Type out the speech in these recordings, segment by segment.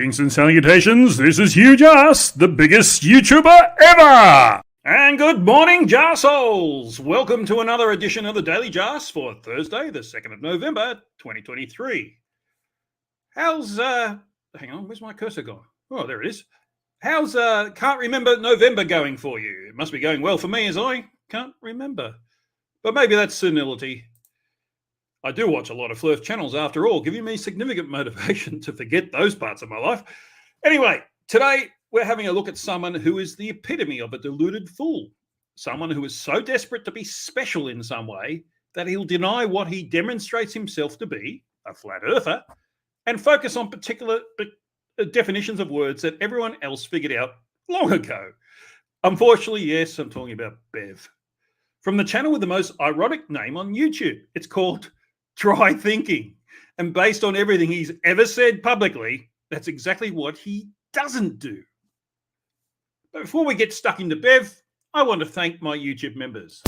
Greetings and salutations, this is Jarsz, the biggest YouTuber ever! And good morning, Jarsholes! Welcome to another edition of the Daily Jarsz for Thursday, the 2nd of November, 2023. How's, hang on, where's my cursor gone? Oh, there it is. How's, can't remember November going for you? It must be going well for me as I can't remember. But maybe that's senility. I do watch a lot of Flurf channels after all, giving me significant motivation to forget those parts of my life. Anyway, today we're having a look at someone who is the epitome of a deluded fool. Someone who is so desperate to be special in some way that he'll deny what he demonstrates himself to be, a flat earther, and focus on particular definitions of words that everyone else figured out long ago. Unfortunately, yes, I'm talking about Bev. From the channel with the most ironic name on YouTube. It's called Try Thinking. And based on everything he's ever said publicly, that's exactly what he doesn't do. But before we get stuck into Bev, I want to thank my YouTube members.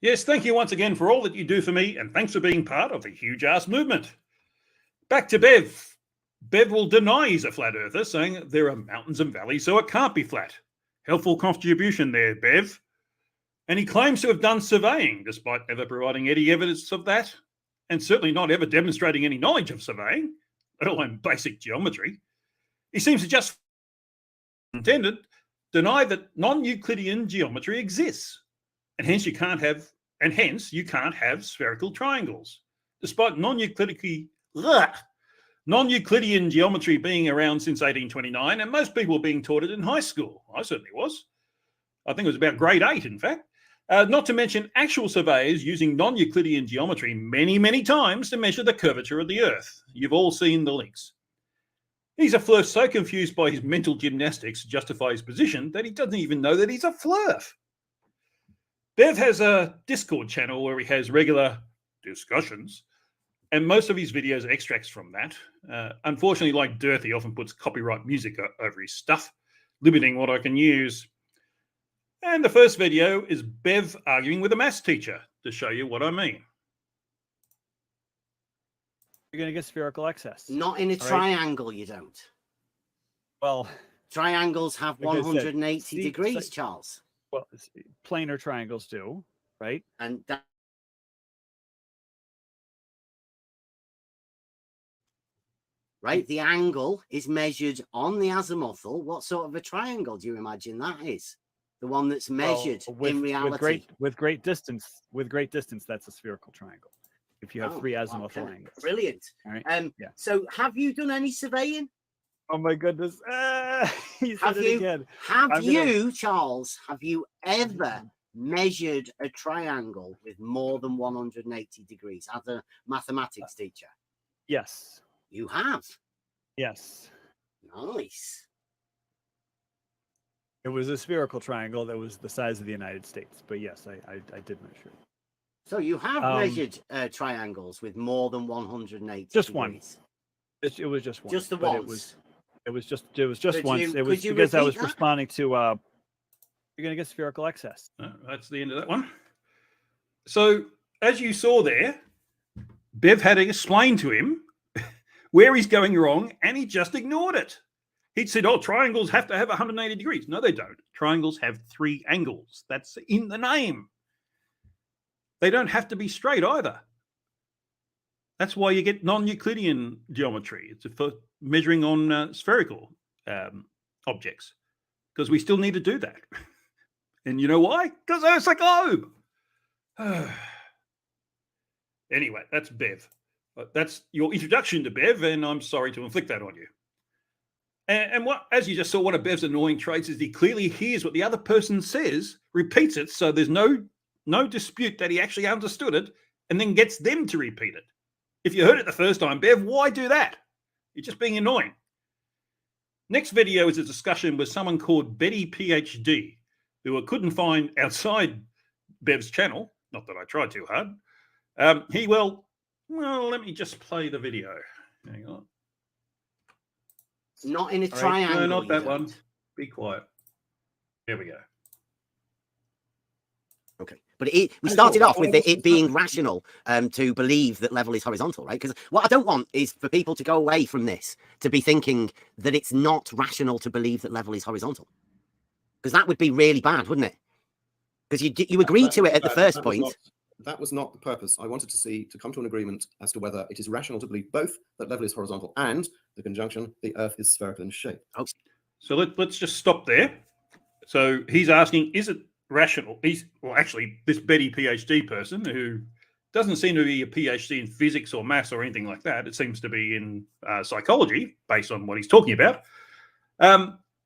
Yes, thank you once again for all that you do for me, and thanks for being part of the huge ass movement. Back to Bev. Bev will deny he's a flat earther, saying there are mountains and valleys, so it can't be flat. Helpful contribution there, Bev. And he claims to have done surveying, despite never providing any evidence of that, and certainly not ever demonstrating any knowledge of surveying, let alone basic geometry. He seems to just intended deny that non-Euclidean geometry exists. And hence you can't have spherical triangles, despite non-Euclidean geometry being around since 1829, and most people being taught it in high school. I certainly was. I think it was about grade 8, in fact. Not to mention actual surveyors using non-Euclidean geometry many, many times to measure the curvature of the Earth. You've all seen the links. He's a Flurf so confused by his mental gymnastics to justify his position that he doesn't even know that he's a Flurf. Bev has a Discord channel where he has regular discussions, and most of his videos are extracts from that. Unfortunately, like Dirt, he often puts copyright music over his stuff, limiting what I can use. And the first video is Bev arguing with a maths teacher to show you what I mean. You're going to get spherical excess. Not in a triangle, you don't. Well, triangles have 180 degrees, Charles. Well, planar triangles do, right? And that... right, the angle is measured on the azimuthal. What sort of a triangle do you imagine that is? The one that's measured in reality. With great distance, that's a spherical triangle. If you have three azimuthal angles. Brilliant. All right. Yeah. So have you done any surveying? Oh my goodness. He said it again. Charles, have you ever measured a triangle with more than 180 degrees as a mathematics teacher? Yes. You have? Yes. Nice. It was a spherical triangle that was the size of the United States. But yes, I did measure it. So you have measured triangles with more than 180 just degrees? One. It was just one. Just the once? It was just once. It was because I was responding to you're going to get spherical excess. That's the end of that one. So as you saw there, Bev had to explain to him where he's going wrong, and he just ignored it. He said, oh, triangles have to have 180 degrees. No, they don't. Triangles have 3 angles. That's in the name. They don't have to be straight either. That's why you get non-Euclidean geometry. It's for measuring on spherical objects, because we still need to do that. And you know why? Because Earth's a globe. Anyway, that's Bev. That's your introduction to Bev, and I'm sorry to inflict that on you. And what, as you just saw, one of Bev's annoying traits is he clearly hears what the other person says, repeats it, so there's no dispute that he actually understood it, and then gets them to repeat it. If you heard it the first time, Bev, why do that? You're just being annoying. Next video is a discussion with someone called Betty PhD, who I couldn't find outside Bev's channel. Not that I tried too hard. Let me just play the video. Hang on. Not in a triangle. No, not that one. Be quiet. There we go. Okay. But we started off with it being rational to believe that level is horizontal, right? Because what I don't want is for people to go away from this to be thinking that it's not rational to believe that level is horizontal. Because that would be really bad, wouldn't it? Because you agreed to it at the first point. That was not the purpose. I wanted to come to an agreement as to whether it is rational to believe both that level is horizontal and the conjunction the Earth is spherical in shape. So let's just stop there. So he's asking, is it rational? Actually, this Betty PhD person who doesn't seem to be a PhD in physics or maths or anything like that. It seems to be in psychology, based on what he's talking about.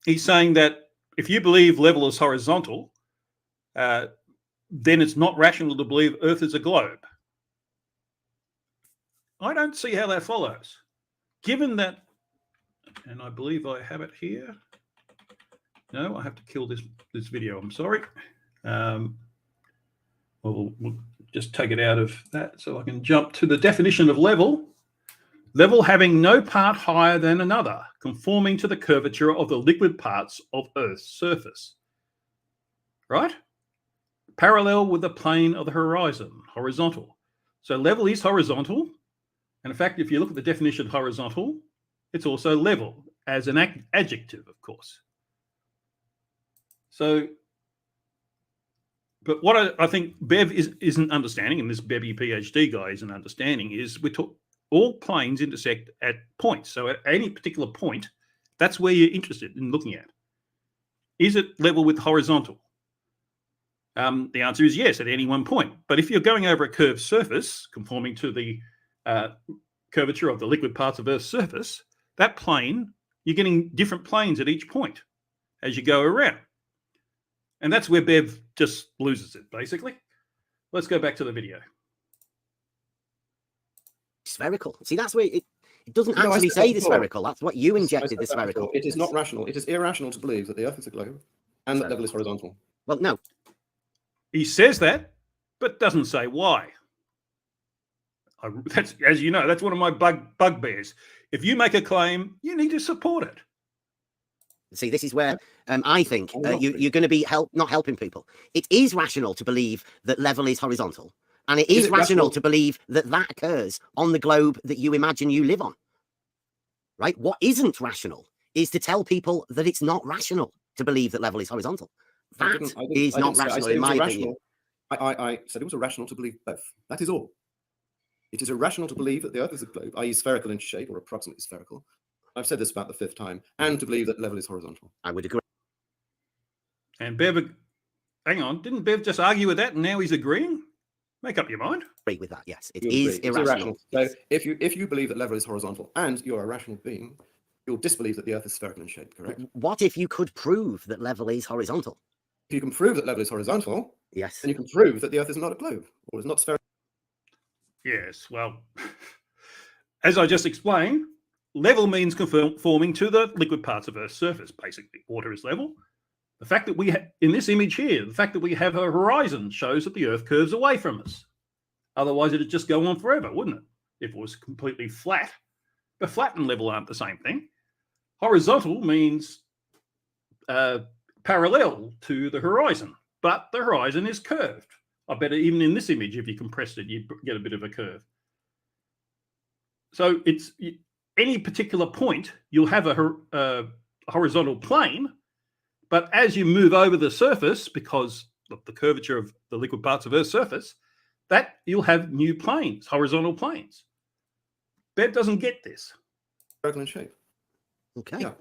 He's saying that if you believe level is horizontal, then it's not rational to believe Earth is a globe. I don't see how that follows. Given that, and I believe I have it here. No, I have to kill this video. I'm sorry. We'll just take it out of that so I can jump to the definition of level. Level having no part higher than another, conforming to the curvature of the liquid parts of Earth's surface. Right? Parallel with the plane of the horizon, horizontal. So level is horizontal. And in fact, if you look at the definition of horizontal, it's also level as an adjective, of course. So, but what I think Bev isn't understanding, and this Bevy PhD guy isn't understanding, is all planes intersect at points. So at any particular point, that's where you're interested in looking at. Is it level with horizontal? The answer is yes, at any one point. But if you're going over a curved surface, conforming to the curvature of the liquid parts of Earth's surface, that plane, you're getting different planes at each point as you go around. And that's where Bev just loses it, basically. Let's go back to the video. Spherical. See, that's where it doesn't actually say the spherical. That's what you injected, the spherical. It is not rational. It is irrational to believe that the Earth is a globe and that level is horizontal. Well, no. He says that, but doesn't say why. That's, as you know, that's one of my bugbears. If you make a claim, you need to support it. See, this is where I think you're going to be not helping people. It is rational to believe that level is horizontal. And it is rational to believe that that occurs on the globe that you imagine you live on. Right? What isn't rational is to tell people that it's not rational to believe that level is horizontal. That is not rational, in my opinion. I said it was irrational to believe both. That is all. It is irrational to believe that the Earth is a globe, i.e. spherical in shape or approximately spherical. I've said this about the 5th time. And to believe that level is horizontal. I would agree. And Bev, hang on, didn't Bev just argue with that and now he's agreeing? Make up your mind. Agree with that, yes. It is irrational. So if you believe that level is horizontal and you're a rational being, you'll disbelieve that the Earth is spherical in shape, correct? What if you could prove that level is horizontal? If you can prove that level is horizontal, yes, then you can prove that the Earth is not a globe or is not spherical. Yes, well, as I just explained, level means conforming to the liquid parts of Earth's surface. Basically, water is level. The fact that we in this image here, the fact that we have a horizon shows that the Earth curves away from us. Otherwise, it'd just go on forever, wouldn't it? If it was completely flat. But flat and level aren't the same thing. Horizontal means parallel to the horizon, but the horizon is curved. I bet even in this image, if you compressed it, you'd get a bit of a curve. So it's any particular point, you'll have a horizontal plane, but as you move over the surface, because of the curvature of the liquid parts of Earth's surface, that you'll have new planes, horizontal planes. Bev doesn't get this. Spherical in shape. Okay. Yeah.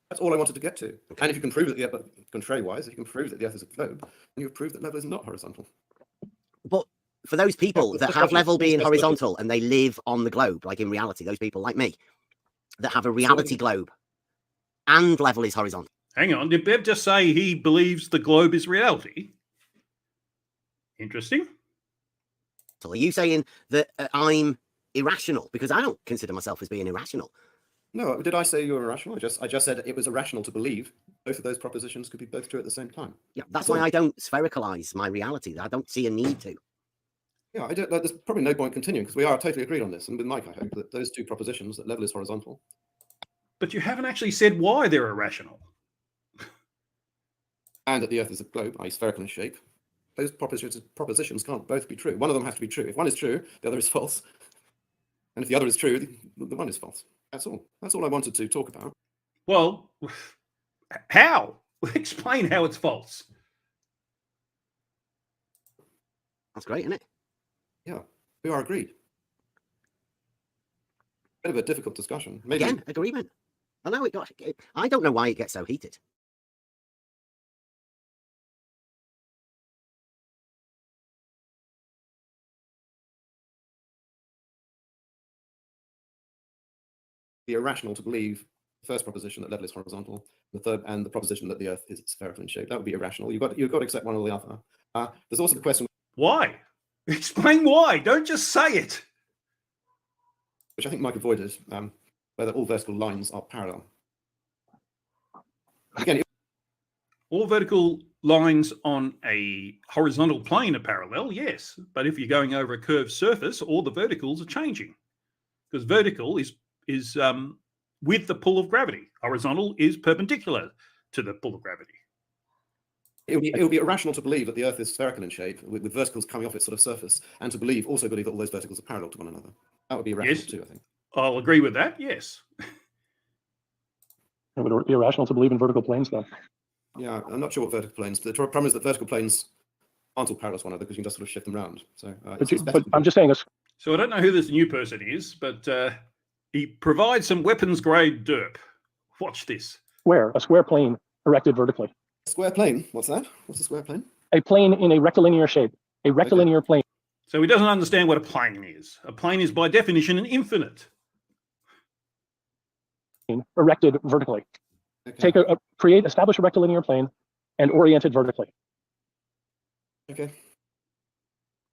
That's all I wanted to get to. Okay. And if you can prove that contrary-wise, if you can prove that the Earth is a globe, then you've proved that level is not horizontal. But for those people Yeah, that that's have logic. level being That's logic. horizontal and they live on the globe, like in reality, those people like me that have a reality globe and level is horizontal. Hang on, did Bev just say he believes the globe is reality? Interesting. Are you saying that I'm irrational? Because I don't consider myself as being irrational. No, did I say you were irrational? I just said it was irrational to believe both of those propositions could be both true at the same time. Yeah, that's why I don't sphericalize my reality. I don't see a need to. Yeah, there's probably no point continuing because we are totally agreed on this. And with Mike, I hope that those two propositions, that level is horizontal. But you haven't actually said why they're irrational. And that the Earth is a globe, i.e. spherical in shape. Those propositions can't both be true. One of them has to be true. If one is true, the other is false. And if the other is true, the one is false. That's all. That's all I wanted to talk about. Well, how? Explain how it's false. That's great, isn't it? Yeah, we are agreed. Bit of a difficult discussion. Maybe. Again, agreement. I know it got. I don't know why it gets so heated. Be irrational to believe the first proposition that level is horizontal, the third, and the proposition that the Earth is spherical in shape. That would be irrational. You've got to accept one or the other. There's also the question. Why? Explain why. Don't just say it. Which I think Mike avoided, whether all vertical lines are parallel. Again, all vertical lines on a horizontal plane are parallel, yes. But if you're going over a curved surface, all the verticals are changing. Because vertical is with the pull of gravity. Horizontal is perpendicular to the pull of gravity. it would be irrational to believe that the Earth is spherical in shape, with verticals coming off its sort of surface, and to also believe that all those verticals are parallel to one another. That would be irrational too, I think. I'll agree with that, yes. It would be irrational to believe in vertical planes, though. Yeah, I'm not sure what vertical planes. The problem is that vertical planes aren't all parallel to one another because you can just sort of shift them around. So, but I'm just saying this. So I don't know who this new person is, but he provides some weapons-grade derp. Watch this. A square plane erected vertically. Square plane? What's that? What's a square plane? A plane in a rectilinear shape. A rectilinear plane. So he doesn't understand what a plane is. A plane is by definition an infinite. Erected vertically. Okay. Establish a rectilinear plane and orient it vertically. Okay.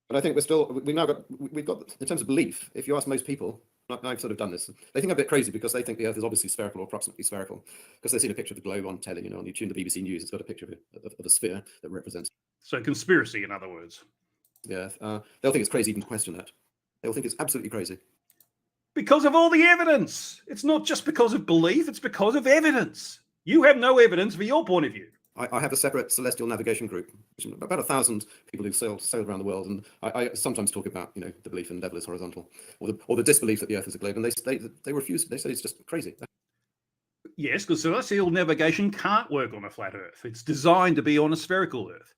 But I think we've got, in terms of belief, if you ask most people, I've sort of done this, they think I'm a bit crazy because they think the Earth is obviously spherical or approximately spherical, because they've seen a picture of the globe on telly, and you tune the BBC News, it's got a picture of a sphere that represents. So conspiracy, in other words. Yeah, they'll think it's crazy even to question that. They'll think it's absolutely crazy. Because of all the evidence. It's not just because of belief, it's because of evidence. You have no evidence for your point of view. I have a separate celestial navigation group, about 1,000 people who sail around the world, and I sometimes talk about the belief in level is horizontal, or the disbelief that the Earth is a globe, and they refuse. They say it's just crazy. Yes, because celestial navigation can't work on a flat Earth. It's designed to be on a spherical Earth.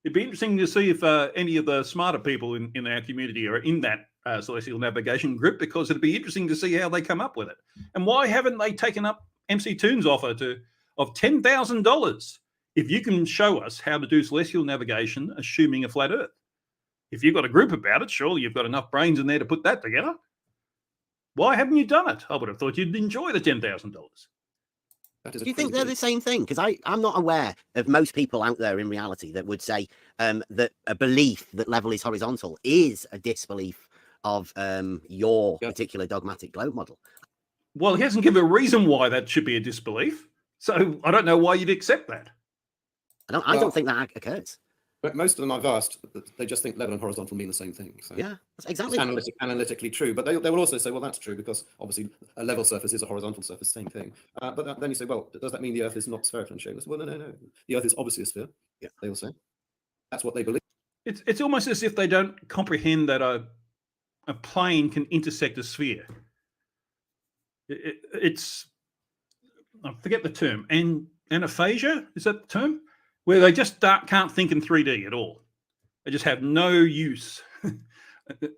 It'd be interesting to see if any of the smarter people in our community are in that celestial navigation group, because it'd be interesting to see how they come up with it. And why haven't they taken up MC Toon's offer of $10,000 if you can show us how to do celestial navigation assuming a flat Earth? If you've got a group about it, surely you've got enough brains in there to put that together. Why haven't you done it? I would have thought you'd enjoy the $10,000. Do you think they're the same thing? Because I'm not aware of most people out there in reality that would say that a belief that level is horizontal is a disbelief of your particular dogmatic globe model. Well, he hasn't given a reason why that should be a disbelief. So I don't know why you'd accept that. I don't think that occurs. But most of them I've asked, they just think level and horizontal mean the same thing. So yeah, that's exactly analytically true. But they will also say, well, that's true because obviously a level surface is a horizontal surface, same thing. But then you say, well, does that mean the Earth is not spherical in shape? Well, no. The Earth is obviously a sphere. Yeah, they will say. That's what they believe. It's almost as if they don't comprehend that a plane can intersect a sphere. It's I forget the term. Anaphasia, is that the term? Where they just can't think in 3D at all. They just have no use,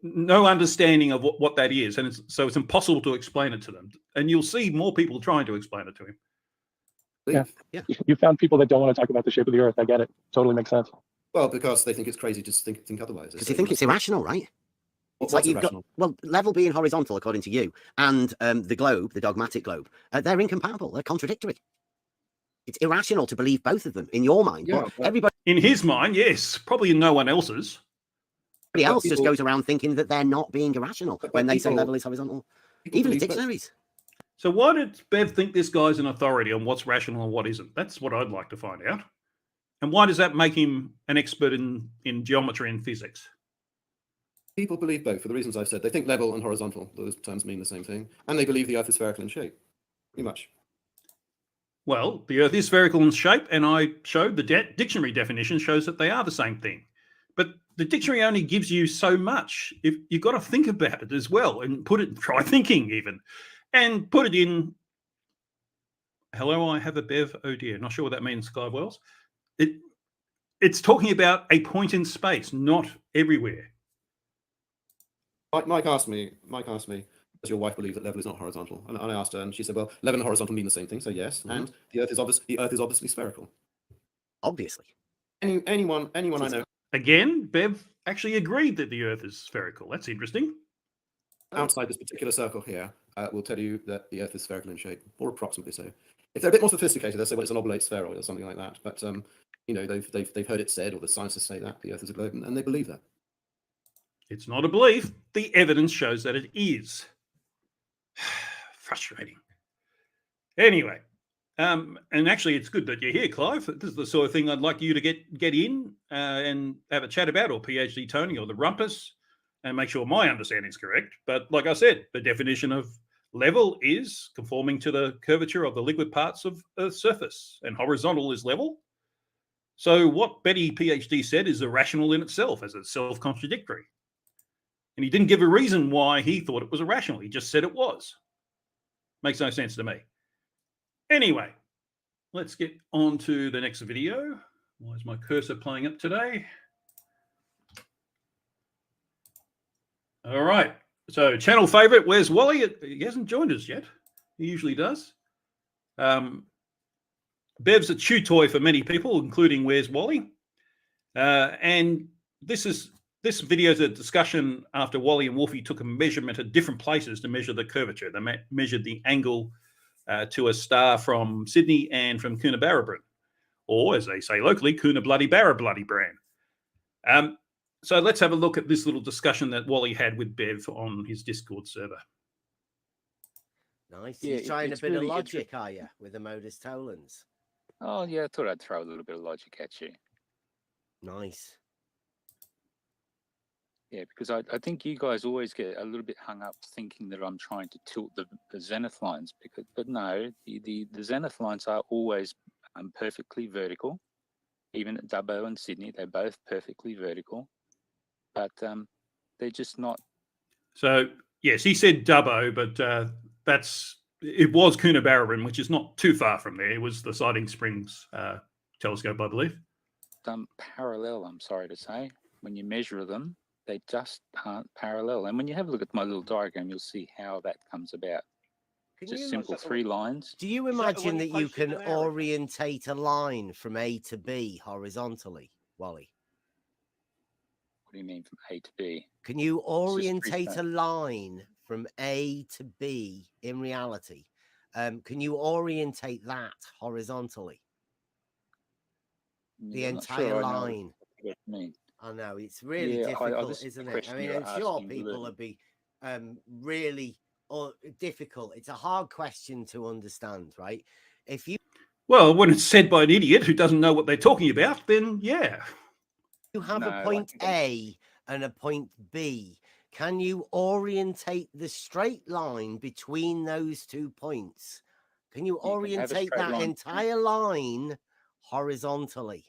no understanding of what that is. And so it's impossible to explain it to them. And you'll see more people trying to explain it to him. Yeah. You found people that don't want to talk about the shape of the Earth. I get it. Totally makes sense. Well, because they think it's crazy to think otherwise. Because you think it's irrational, right? It's like What's you've irrational? got, well, level being horizontal, according to you, and the globe, the dogmatic globe, they're incompatible. They're contradictory. It's irrational to believe both of them in your mind. Yeah, but but- everybody In his mind, yes. Probably in no one else's. else just people- goes around thinking that they're not being irrational But when they say people- level is horizontal. people Even in believe both. dictionaries. So why did Bev think this guy's an authority on what's rational and what isn't? That's what I'd like to find out. And why does that make him an expert in geometry and physics? People believe both for the reasons I've said. They think level and horizontal; those terms mean the same thing, and they believe the Earth is spherical in shape. Pretty much. Well, the Earth is spherical in shape, and I showed the dictionary definition shows that they are the same thing. But the dictionary only gives you so much. If you've got to think about it as well, and try thinking even, and put it in. Hello, I have a Bev. Oh dear, not sure what that means, Clive Wells. It's talking about a point in space, not everywhere. Mike asked me, does your wife believe that level is not horizontal? And I asked her, and she said, well, level and horizontal mean the same thing, so yes. Mhm. And the Earth is obviously spherical. Obviously. Anyone I know Again, Bev actually agreed that the Earth is spherical. That's interesting. outside this particular circle here will tell you that the Earth is spherical in shape, or approximately so. If they're a bit more sophisticated, they'll say, well, it's an oblate spheroid or something like that. But they've heard it said, or the scientists say that the Earth is a globe, and they believe that. It's not a belief. The evidence shows that it is. Frustrating. Anyway, and actually, it's good that you're here, Clive. This is the sort of thing I'd like you to get in and have a chat about, or PhD Tony, or the Rumpus, and make sure my understanding is correct. But like I said, the definition of level is conforming to the curvature of the liquid parts of Earth's surface, and horizontal is level. So what Betty PhD said is irrational in itself, as it's self-contradictory. And he didn't give a reason why he thought it was irrational. He just said it was. Makes no sense to me. Anyway, let's get on to the next video. Why is my cursor playing up today? All right. So channel favorite, where's Wally? He hasn't joined us yet. He usually does. Bev's a chew toy for many people, including Where's Wally? And this video is a discussion after Wally and Wolfie took a measurement at different places to measure the curvature. They measured the angle to a star from Sydney and from Coonabarabran, or as they say locally, Coonabarabran. So let's have a look at this little discussion that Wally had with Bev on his Discord server. Nice. Yeah, You're trying it's a bit really of logic, are you, with the modus tollens? Oh, yeah, I thought I'd throw a little bit of logic at you. Nice. Yeah, because I think you guys always get a little bit hung up thinking that I'm trying to tilt the zenith lines, but no, the zenith lines are always perfectly vertical. Even at Dubbo and Sydney, they're both perfectly vertical, but they're just not. So yes, he said Dubbo, but it was Coonabarabran, which is not too far from there. It was the Siding Springs telescope, I believe. Parallel, I'm sorry to say. When you measure them, they just aren't parallel. And when you have a look at my little diagram, you'll see how that comes about. Just simple 3 lines. Do you imagine that you can orientate a line from A to B horizontally, Wally? What do you mean from A to B? Can you orientate a line from A to B in reality? Can you orientate that horizontally? The entire line. What you mean? I know it's really difficult, isn't it? I mean, I'm sure people would be really difficult. It's a hard question to understand, right? If you When it's said by an idiot who doesn't know what they're talking about, then yeah. You have a point A and a point B. Can you orientate the straight line between those 2 points? Can you orientate that entire line horizontally?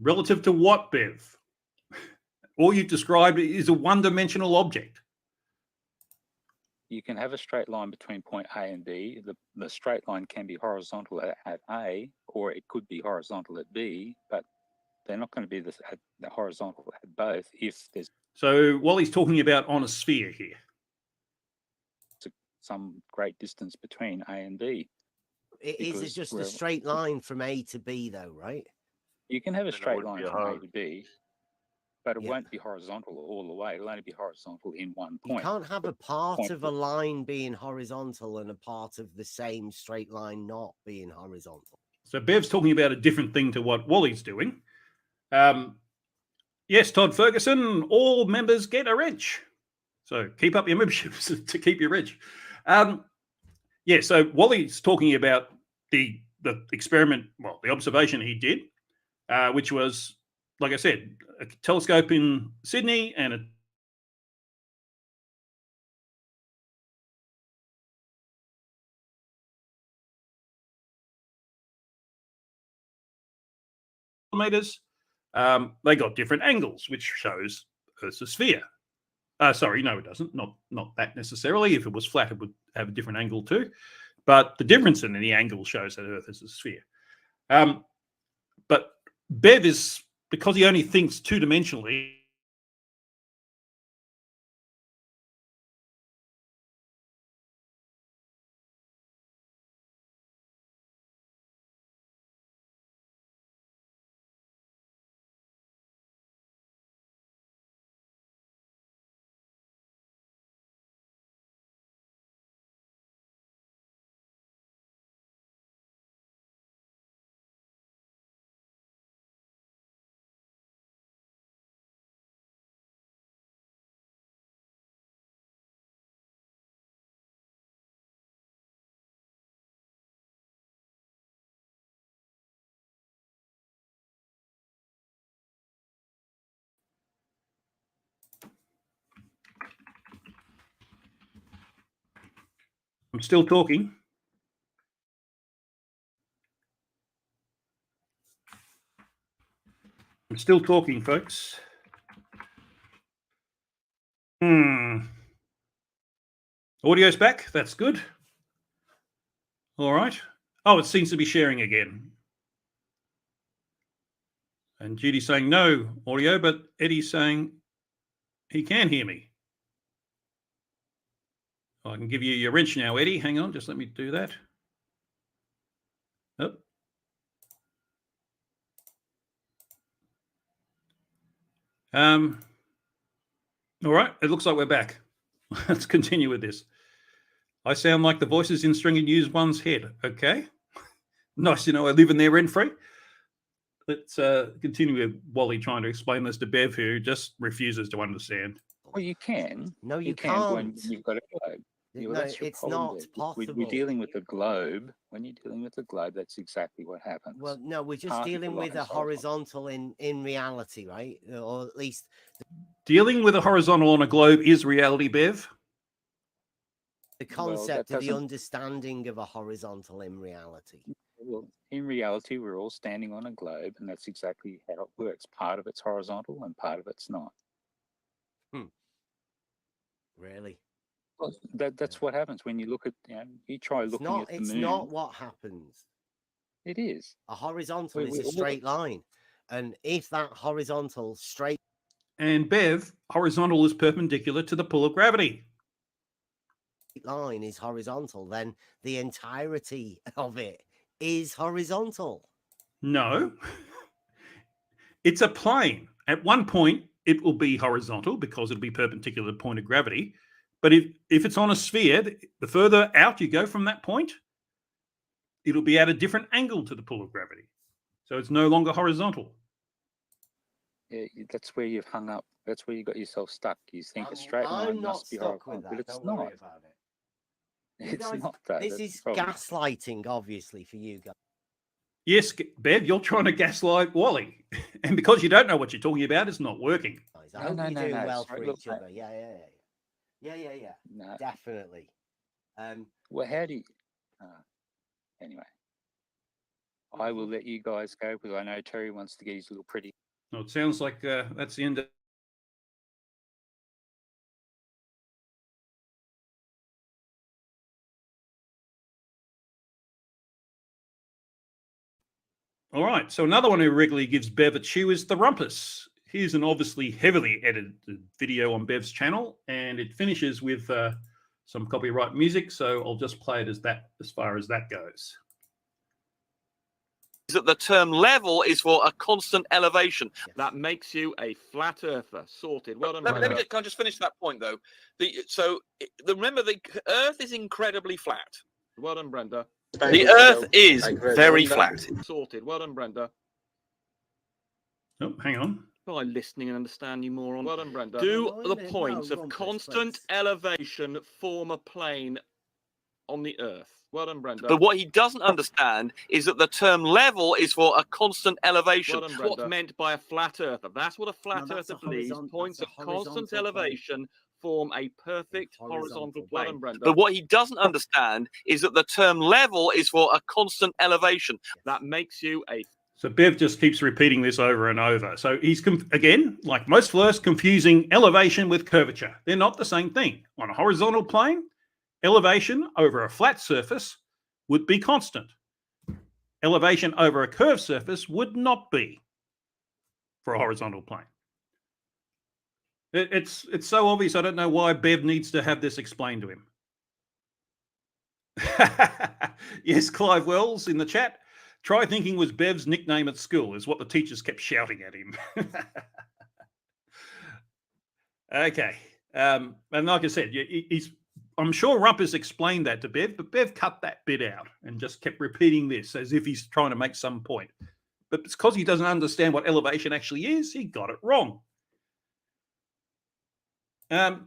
Relative to what, Bev? All you've described is a one-dimensional object. You can have a straight line between point A and B. The straight line can be horizontal at A, or it could be horizontal at B, but they're not going to be the horizontal at both if there's. So Wally's talking about on a sphere here. Some great distance between A and B. Is it just a straight line from A to B, though, right? You can have a Then it straight wouldn't line be a from A hole. to B, but it Yeah. won't be horizontal all the way. It'll only be horizontal in one You point. can't have a part Point of a line being horizontal and a part of the same straight line not being horizontal. So Bev's talking about a different thing to what Wally's doing. Yes, Todd Ferguson, all members get a wrench. So keep up your memberships to keep you rich. Yeah, so Wally's talking about the experiment, well, the observation he did, which was, like I said, a telescope in Sydney and a meters. They got different angles, which shows Earth's a sphere. Sorry, no, it doesn't. Not that necessarily. If it was flat, it would have a different angle too. But the difference in the angle shows that Earth is a sphere. But Bev is, because he only thinks two-dimensionally, I'm still talking. I'm still talking, folks. Audio's back. That's good. All right. Oh, it seems to be sharing again. And Judy's saying no audio, but Eddie's saying he can hear me. I can give you your wrench now, Eddie. Hang on, just let me do that. Oh. All right, it looks like we're back. Let's continue with this. I sound like the voices in String and Use One's head. Okay. Nice to know I live in there rent-free. Let's continue with Wally trying to explain this to Bev, who just refuses to understand. Well, you can. No, you can when can't. you've got a globe. Yeah, well, No, that's your it's problem not there. possible. We're dealing with a globe. When you're dealing with a globe, that's exactly what happens. Well, no, we're just Half of dealing the with a line's horizontal in reality, right? Or at least Dealing with a horizontal on a globe is reality, Bev. the Well, that concept of the doesn't- understanding of a horizontal in reality. Well, in reality, we're all standing on a globe, and that's exactly how it works. Part of it's horizontal, and part of it's not. Really? Well, that's what happens when you look at. You try It's looking not, at the it's moon. not what happens. It is. A horizontal We- is we a all- straight line. And if that horizontal straight And Bev, horizontal is perpendicular to the pull of gravity. line is horizontal, then the entirety of it is horizontal. No. It's a plane. At one point, it will be horizontal because it'll be perpendicular to the point of gravity. But if it's on a sphere, the further out you go from that point, it'll be at a different angle to the pull of gravity. So it's no longer horizontal. Yeah, that's where you've hung up. That's where you got yourself stuck. You think a straight line I'm not must be stuck horizontal, with but that. it's Don't not. worry about it. You It's guys, not that. this That's the is problem. gaslighting, obviously, for you guys. Yes, Bev, you're trying to gaslight Wally. And because you don't know what you're talking about, it's not working. I hope no, you're no, doing no. well Sorry, for look, each other. Yeah. No. Definitely. Well, how do you? Anyway, I will let you guys go because I know Terry wants to get his little pretty. Well, it sounds like that's the end of All right, so another one who regularly gives Bev a chew is the Rumpus. Here's an obviously heavily edited video on Bev's channel, and it finishes with some copyright music, so I'll just play it as far as that goes. that the term level is for a constant elevation. That makes you a flat earther. Sorted. Well done. Can I just finish that point, though? Remember, the Earth is incredibly flat. Well done, Brenda. The Earth is very flat. Sorted. Well done, Brenda. Oh, hang on. By listening and understand, you moron. Well done, Brenda. No, Do wait a the minute. points No, of Rumpus, constant please. elevation form a plane on the Earth? Well done, Brenda. But what he doesn't understand is that the term level is for a constant elevation. Well done, Brenda. What's meant by a flat earther? That's what a flat No, that's earther a believes. horizon- Points of that's a horizontal constant plane. elevation form a perfect Horizontal horizontal plane. plane. Well done, Brenda. But what he doesn't understand is that the term level is for a constant elevation. That makes you a... So Bev just keeps repeating this over and over. So he's, again, like most flirts, confusing elevation with curvature. They're not the same thing. On a horizontal plane, elevation over a flat surface would be constant. Elevation over a curved surface would not be for a horizontal plane. It's so obvious, I don't know why Bev needs to have this explained to him. Yes, Clive Wells in the chat. Try thinking was Bev's nickname at school, is what the teachers kept shouting at him. Okay. And like I said, I'm sure Rumpus explained that to Bev, but Bev cut that bit out and just kept repeating this as if he's trying to make some point. But it's because he doesn't understand what elevation actually is, he got it wrong. Where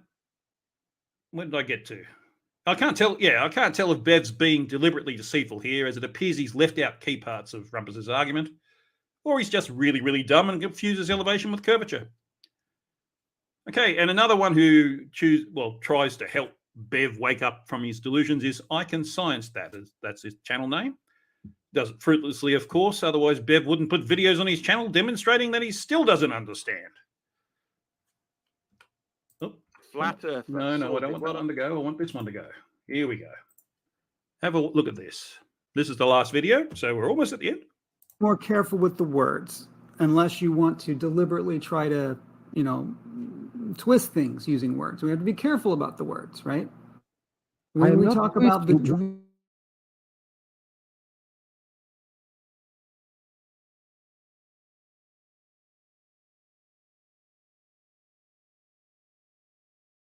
did I get to? I can't tell if Bev's being deliberately deceitful here, as it appears he's left out key parts of Rumpus's argument, or he's just really, really dumb and confuses elevation with curvature. Okay, and another one who tries to help Bev wake up from his delusions is I Can Science That. That's his channel name. Does it fruitlessly, of course, otherwise Bev wouldn't put videos on his channel demonstrating that he still doesn't understand. Flat Earth. No, I don't want that one to go. I want this one to go. Here we go. Have a look at this. This is the last video, so we're almost at the end. More careful with the words, unless you want to deliberately try to, twist things using words. We have to be careful about the words, right? When we talk about the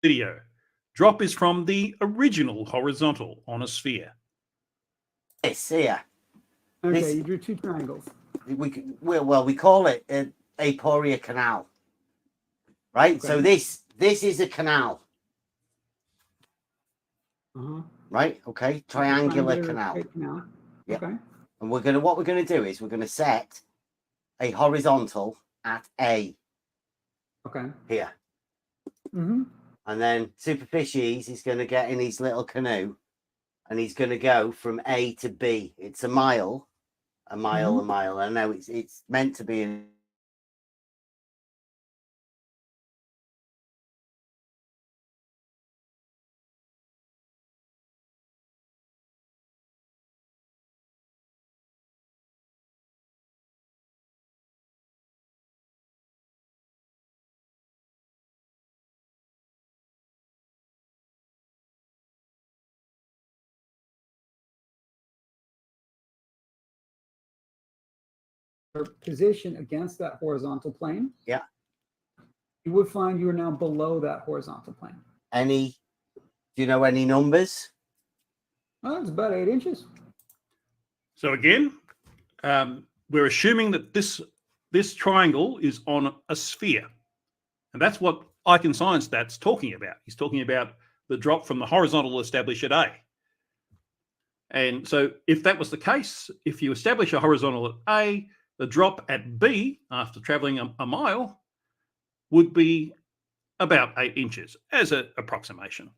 video. Drop is from the original horizontal on a sphere. This here. Okay, you drew two triangles. We call it an aporia canal, right? Okay. So this is a canal, right? Okay, triangular canal. Yep. Okay. And what we're gonna do is we're gonna set a horizontal at A. Okay. Here. Mm-hmm. And then Super Fishies is going to get in his little canoe and he's going to go from A to B. It's a mile. I know it's meant to be in. Position against that horizontal plane. Yeah. You would find you are now below that horizontal plane. Do you know any numbers? Oh, it's about 8 inches. So again, we're assuming that this triangle is on a sphere. And that's what I Can Science That's talking about. He's talking about the drop from the horizontal established at A. And so if that was the case, if you establish a horizontal at A, the drop at B after traveling a mile would be about 8 inches as an approximation.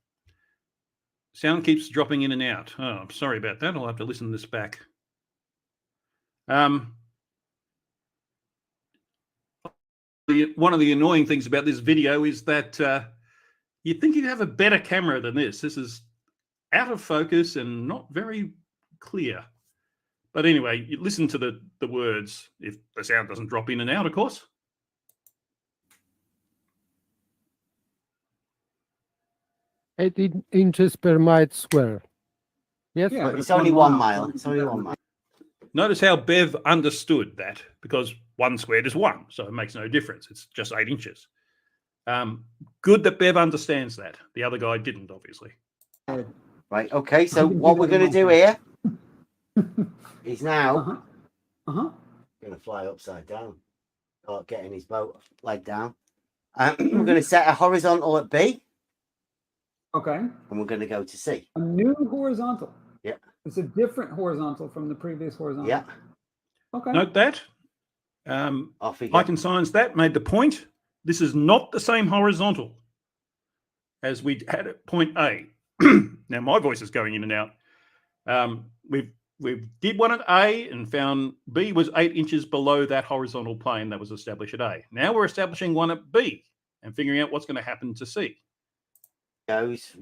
Sound keeps dropping in and out. Oh, I'm sorry about that. I'll have to listen to this back. One of the annoying things about this video is that you'd think you'd have a better camera than this. This is out of focus and not very clear. But anyway, you listen to the words if the sound doesn't drop in and out, of course. 18 inches per mile square. Yes? Yeah, It's only 1 mile. It's only 1 mile. Notice how Bev understood that, because 1 squared is 1, so it makes no difference. It's just 8 inches. Good that Bev understands that. The other guy didn't, obviously. Right, okay, so what we're going to do here is now going to fly upside down, or getting his boat leg down. We're going to set a horizontal at B. Okay. And we're going to go to C. A new horizontal. Yeah. It's a different horizontal from the previous horizontal. Yeah. Okay. Note that. Icon that made the point. This is not the same horizontal as we had at point A. Now my voice is going in and out. We did one at A and found B was 8 inches below that horizontal plane that was established at A. Now we're establishing one at B and figuring out what's going to happen to C. Goes.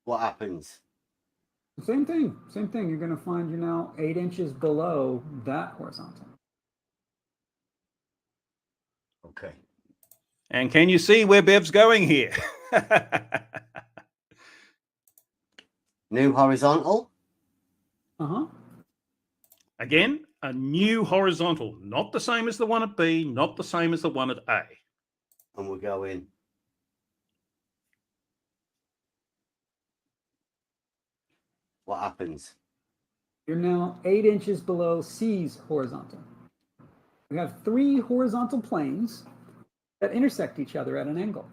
What happens? Same thing. Same thing. You're going to find you're now 8 inches below that horizontal. Okay. And can you see where Bev's going here? New horizontal. Again, a new horizontal, not the same as the one at B, not the same as the one at A. And we'll go in. What happens? You're now 8 inches below C's horizontal. We have 3 horizontal planes that intersect each other at an angle.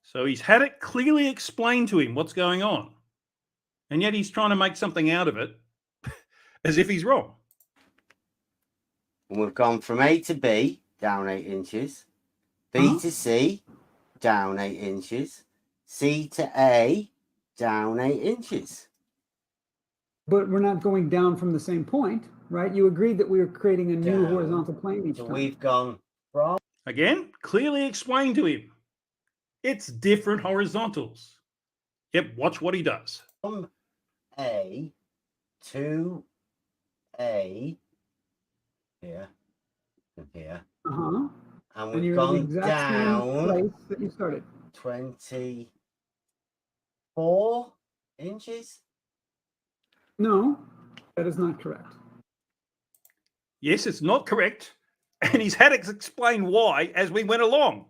So he's had it clearly explained to him what's going on. And yet he's trying to make something out of it as if he's wrong. And we've gone from A to B, down 8 inches. B to C, down 8 inches. C to A, down 8 inches. But we're not going down from the same point, right? You agreed that we were creating a new horizontal plane each time. We've gone from... Again, clearly explained to him. It's different horizontals. Yep, watch what he does. From A to A, here, and here. And we've gone down place that you started. 24 inches. No, that is not correct. Yes, it's not correct. And he's had to explain why as we went along.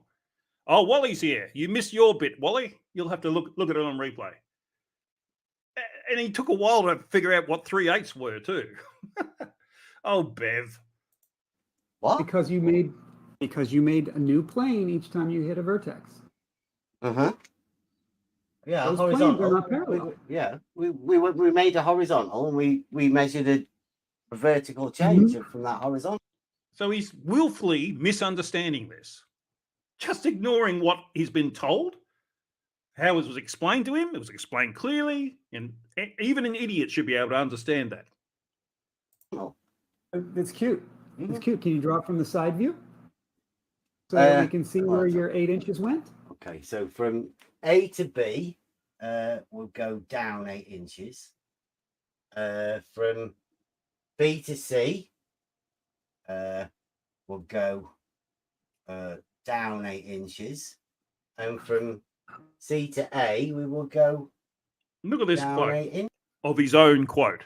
Oh, Wally's here. You missed your bit, Wally. You'll have to look at it on replay. And he took a while to figure out what 3/8 were too. Oh, Bev. What? Because you made a new plane each time you hit a vertex. Yeah, those horizontal. planes are not parallel. We made a horizontal and we measured a vertical change from that horizontal. So he's willfully misunderstanding this, just ignoring what he's been told, how it was explained to him. It was explained clearly, and even an idiot should be able to understand that. Oh, it's cute. It's cute. Can you draw it from the side view so that we can see where your 8 inches went? Okay, so from A to B, we'll go down 8 inches. From B to C, we'll go down 8 inches. And from C to A, we will go. Look at this quote of his own quote.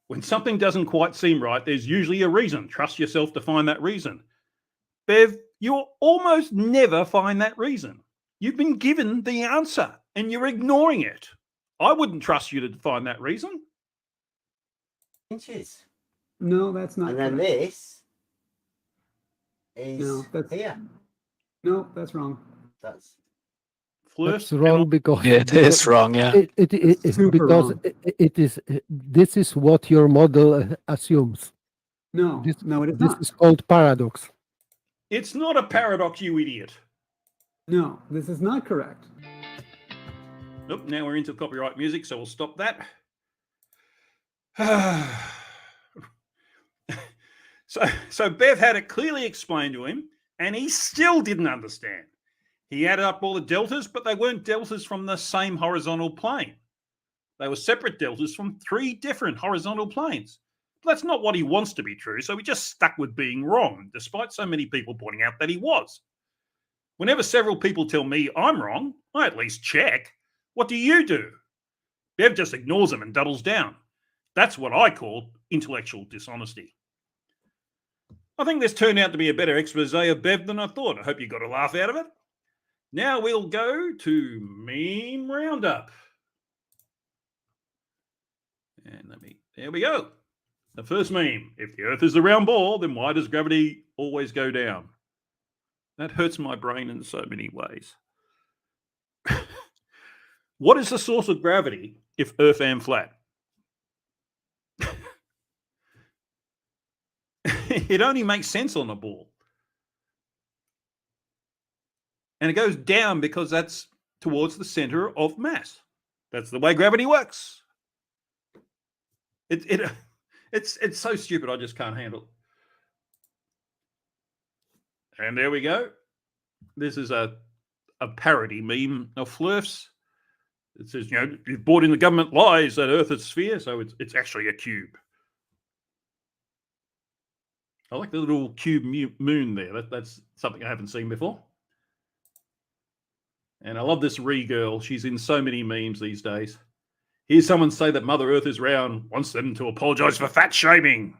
When something doesn't quite seem right, there's usually a reason. Trust yourself to find that reason. Bev, you'll almost never find that reason. You've been given the answer and you're ignoring it. I wouldn't trust you to find that reason. Inches. No, that's not. And then correct. this is here. No, that's wrong. That's wrong because it is wrong. Yeah, it is because it is. This is what your model assumes. No, no, it is this not. This is called paradox. It's not a paradox, you idiot. No, this is not correct. Nope, now we're into copyright music, so we'll stop that. So Bev had it clearly explained to him, and he still didn't understand. He added up all the deltas, but they weren't deltas from the same horizontal plane. They were separate deltas from 3 different horizontal planes. But that's not what he wants to be true, so he just stuck with being wrong, despite so many people pointing out that he was. Whenever several people tell me I'm wrong, I at least check. What do? Bev just ignores them and doubles down. That's what I call intellectual dishonesty. I think this turned out to be a better expose of Bev than I thought. I hope you got a laugh out of it. Now we'll go to Meme Roundup. And there we go. The first meme. If the Earth is a round ball, then why does gravity always go down? That hurts my brain in so many ways. What is the source of gravity if Earth am flat? It only makes sense on a ball. And it goes down because that's towards the center of mass. That's the way gravity works. It's so stupid, I just can't handle it. And there we go. This is a parody meme of Flurf's. It says, you've bought in the government lies that Earth is a sphere, so it's actually a cube. I like the little cube moon there. That's something I haven't seen before. And I love this girl. She's in so many memes these days. Here's someone say that Mother Earth is round, wants them to apologize for fat shaming.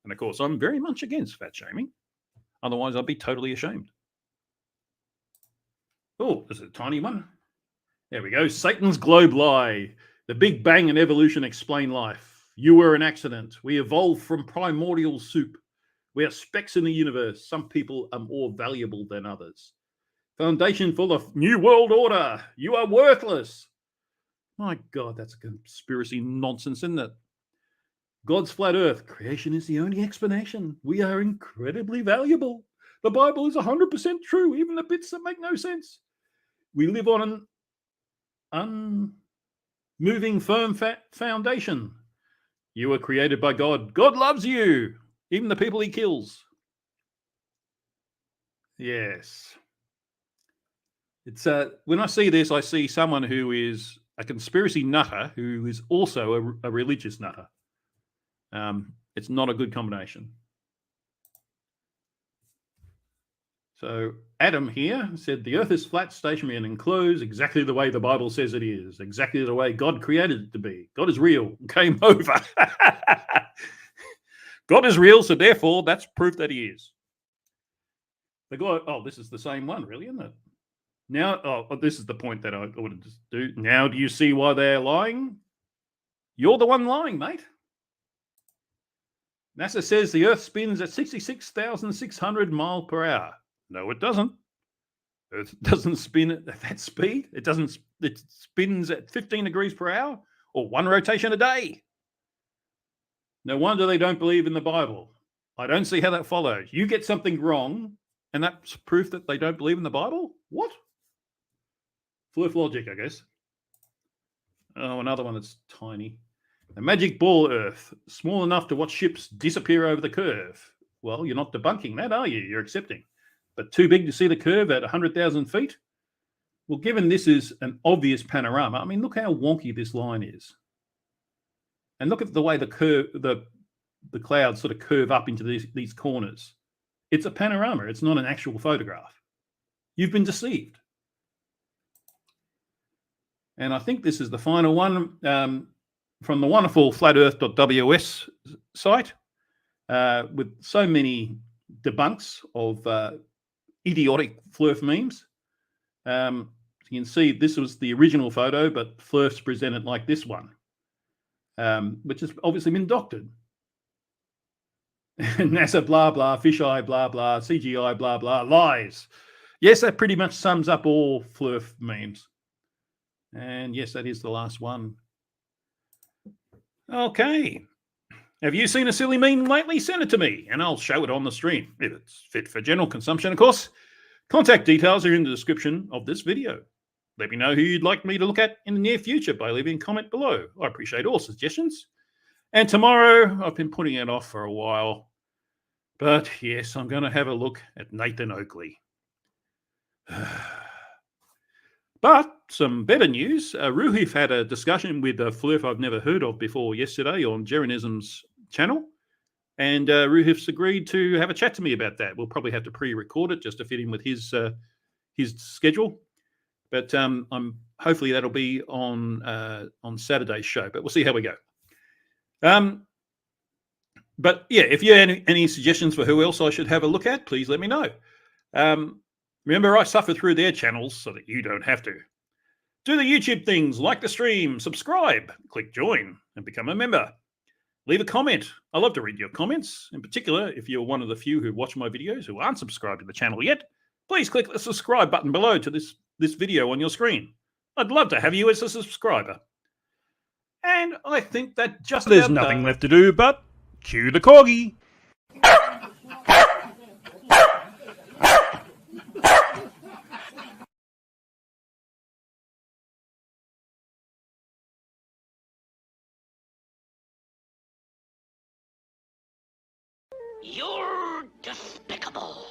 And of course, I'm very much against fat shaming. Otherwise, I'd be totally ashamed. Oh, there's a tiny one. There we go. Satan's globe lie. The Big Bang and evolution explain life. You were an accident. We evolved from primordial soup. We are specks in the universe. Some people are more valuable than others. Foundation for the New World Order. You are worthless. My God, that's a conspiracy nonsense, isn't it? God's flat earth. Creation is the only explanation. We are incredibly valuable. The Bible is 100% true, even the bits that make no sense. We live on an unmoving, firm foundation. You were created by God. God loves you, even the people he kills. Yes. It's when I see this, I see someone who is a conspiracy nutter who is also a religious nutter. It's not a good combination. So Adam here said, the Earth is flat, stationary, and enclosed exactly the way the Bible says it is, exactly the way God created it to be. God is real. Game over. God is real, so therefore that's proof that he is. The God, this is the same one, really, isn't it? Now, this is the point that I wanted to do. Now, do you see why they're lying? You're the one lying, mate. NASA says the Earth spins at 66,600 miles per hour. No, it doesn't. Earth doesn't spin at that speed. It doesn't. It spins at 15 degrees per hour or one rotation a day. No wonder they don't believe in the Bible. I don't see how that follows. You get something wrong, and that's proof that they don't believe in the Bible? What? Floof logic, I guess. Oh, another one that's tiny. A magic ball Earth, small enough to watch ships disappear over the curve. Well, you're not debunking that, are you? You're accepting. But too big to see the curve at 100,000 feet? Well, given this is an obvious panorama, I mean, look how wonky this line is. And look at the way the clouds sort of curve up into these corners. It's a panorama. It's not an actual photograph. You've been deceived. And I think this is the final one from the wonderful flatearth.ws site with so many debunks of idiotic Flurf memes. You can see this was the original photo, but Flurf's presented like this one, which has obviously been doctored. NASA blah, blah, fisheye blah, blah, CGI blah, blah, lies. Yes, that pretty much sums up all Flurf memes. And yes, that is the last one. Okay. Have you seen a silly meme lately? Send it to me and I'll show it on the stream. If it's fit for general consumption, of course. Contact details are in the description of this video. Let me know who you'd like me to look at in the near future by leaving a comment below. I appreciate all suggestions. And tomorrow, I've been putting it off for a while. But yes, I'm going to have a look at Nathan Oakley. But some better news. Ruhif had a discussion with a Flurf I've never heard of before yesterday on Jeranism's channel. And Ruhif's agreed to have a chat to me about that. We'll probably have to pre-record it just to fit in with his schedule. But hopefully that'll be on Saturday's show. But we'll see how we go. But yeah, if you have any suggestions for who else I should have a look at, please let me know. Remember, I suffer through their channels so that you don't have to. Do the YouTube things, like the stream, subscribe, click join, and become a member. Leave a comment. I love to read your comments. In particular, if you're one of the few who watch my videos who aren't subscribed to the channel yet, please click the subscribe button below to this video on your screen. I'd love to have you as a subscriber. And I think that just there's nothing left to do but cue the corgi. You're despicable.